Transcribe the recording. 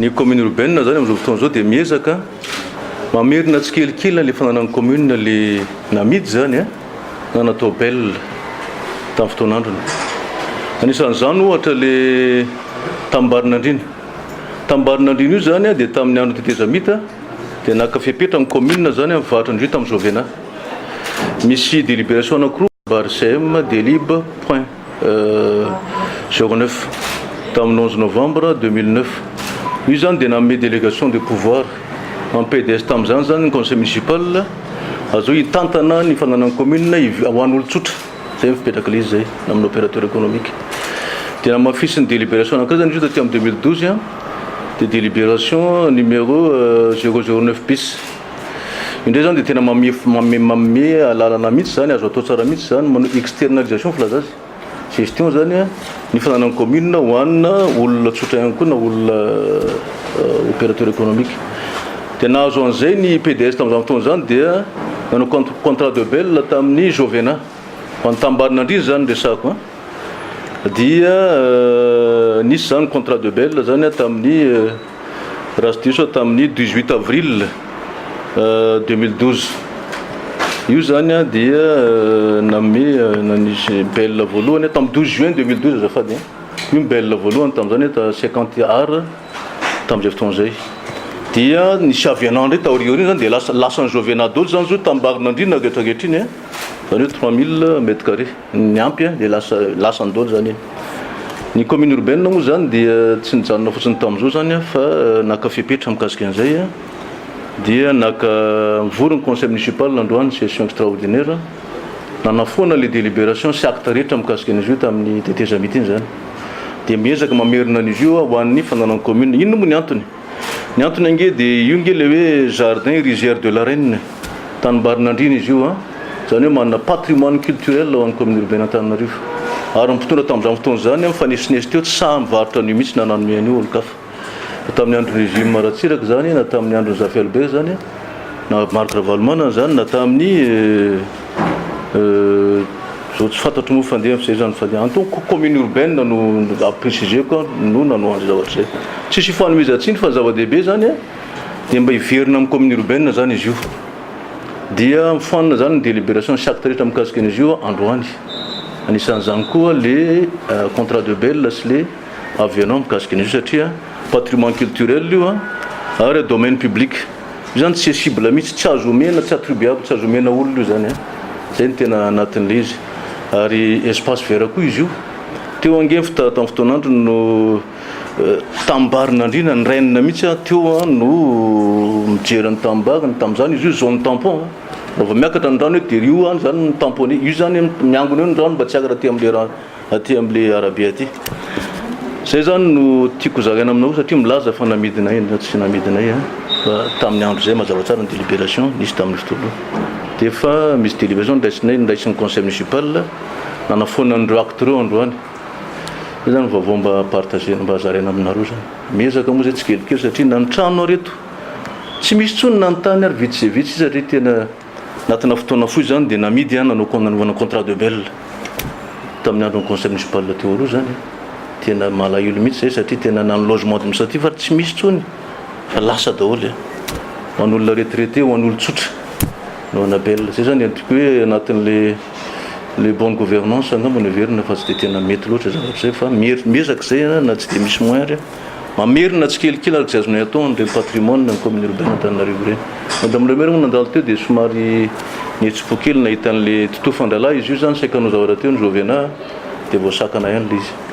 ny commune urbaine zany am'izao fotoana zao dia miezaka mamerina tsikelikely le fananany commune le namidy zany a na natao belle tamin'ny fotoan'androny. Anisan'izany ohatra le Tambarinandrina io zany a dia tamin'ny andro tetezamita dia naka fipetra amin'ny commune zany amin'ny fahatrandrio tamin'ny Jovena. Misy délibération anankiroa BARCM délib point 09 tamin'ny 11 novembre 2009. Io zany dia nanome délégation de pouvoir en PDS tamin'izany zany ny conseil municipal azo hitantana ny fananany commune ho an'olo tsotra zay mifipetraka le izy zay amin'ny opérateur économique. Dia namafisy ny délibération anankiray zany izy taty amin'ny 2012 de délibération numéro 009 bis. Indray zany dia tena mame alalana mihitsy zany azo atao tsara mihitsy zany manao externalisation filaza azy gestion zany ny fananany commune ho anina olona tsotra ihany koa na olona opérateur économique. Dia nahazo an'izay ny PDS tamin'izany fotoana zany dia nanao contrat de belle tamin'ny Jovena ho an'ny Tambarinandrina zany resako dia nisy zany contrat de belle zany tamin'ny raha sy diso tamin'ny 18 avril 2012. Io zany dia nanisy belle voalohany tamin'ny 12 juin 2012 azafady. Io belle voalohany tamin'izany ta 50 ar tamin'izay fotoana zay. Dia nisy avianandro taorioriny zany dia lasan'ny Jovena dolo zany zo Tambarinandrina rehetrarehetriny zany hoe 3000 mètres carrés ny ampy dia lasany dolo zany. Ny commune urbaine moa zany dia tsy nijanona fotsiny tamin'izao zany fa naka fipetra mikasika an'izay dia naka mivorony conseil municipal androany session extraordinaire nanafoana le délibération sy acte rehetra mikasika an'izy io tamin'ny tetezamity iny zany. Dia miezaka mamerina an'izy io ho an'ny fananany commune. Ino moa ny antony? Ny antony ange dia io nge le hoe jardin rizière de la Reine Tanimbarinandrina izy io zany hoe manana patrimoine culturel ho an'ny commune urbaine Antananarivo. Ary mpitondra tamin'izany fotoana zany mifanesinesy teo tsy sahy mivarotra an'io mihitsy nananome an'io olo-kafa. Tamin'ny andro régime Ratsiraka zany na tamin'ny andro Zafi Albert zany na Marc Ravalomanana zany na tamin'ny zao tsy fantatro moa fandeha zay zany fandeha anton commune urbaine no préciseko no nanao an'izay zavatra zay. Tsisy fanomezantsiny fa zava-dehibe zany dia mba hiverina amin'ny commune urbaine zany izy io. Dia mifanina zany ny délibération sy acte rehetra mikasika an'izy io androany. Anisan'izany koa le contrat de belle sy le avianao mikasika an'izy io satria patrimoine culturel io ary domaine public. Io zany tsy cible mihitsy tsy azo omena tsy attribuable tsy azo omena olona io zany zay ny tena anatin'le izy. Ary espace vert koa izy io teo angefy tamin'ny fotoan'andro no Tambarinandrina ny renina mihitsy teo no mijery ny tambariny tamin'izany izy io zone tampon raha vao miakatra ny rano hoe dia rio zany ny tamponné io zany miangona eo ny rano mba tsy akatra aty amin'le arabe aty. Zay zany no tiako zaraina aminao satria milaza fa namidinay na tsy namidinay fa tamin'ny andro zay mazava tsara ny délibération nisy tamin'ny fotoana dia efa misy délibération ndraisin'ny conseil municipal nanafoana an'ireo acte reo androany. Zay zany vaovao mba partagena mba zaraina aminareo zany. Miezaka moa zay tsy kelikely satria na ny trano reto tsy misy tsony na ny tany ary vitsy satria tena anatina fotoana fohy zany dia namidy nanovana contrat de belle tamin'ny andron'ny conseil municipal teo aloha zany. Tena malahelo mihitsy zay satria tena nany logement administratif ary tsy misy tsony fa lasa daholo ho an'olona retraité ho an'olo tsotra no ana belle. Zay zany antiko hoe anatin'le bonne gouvernance angamba no verina fa tsy dia tena mety loatra zavatra zay fa miezaka zay na tsy dia misy moyen ary mamerina tsy kelikely ary tsy azonay atao an'ireny patrimoine ny commune urbaine Antananarivo ireny. Madame le maire moa nandalo teo dia somary nihetsi-po kely nahita an'le tontolo fandralahy izy io zany saika hanao zavatra teo ny Jovena dia voasakana ihany le izy.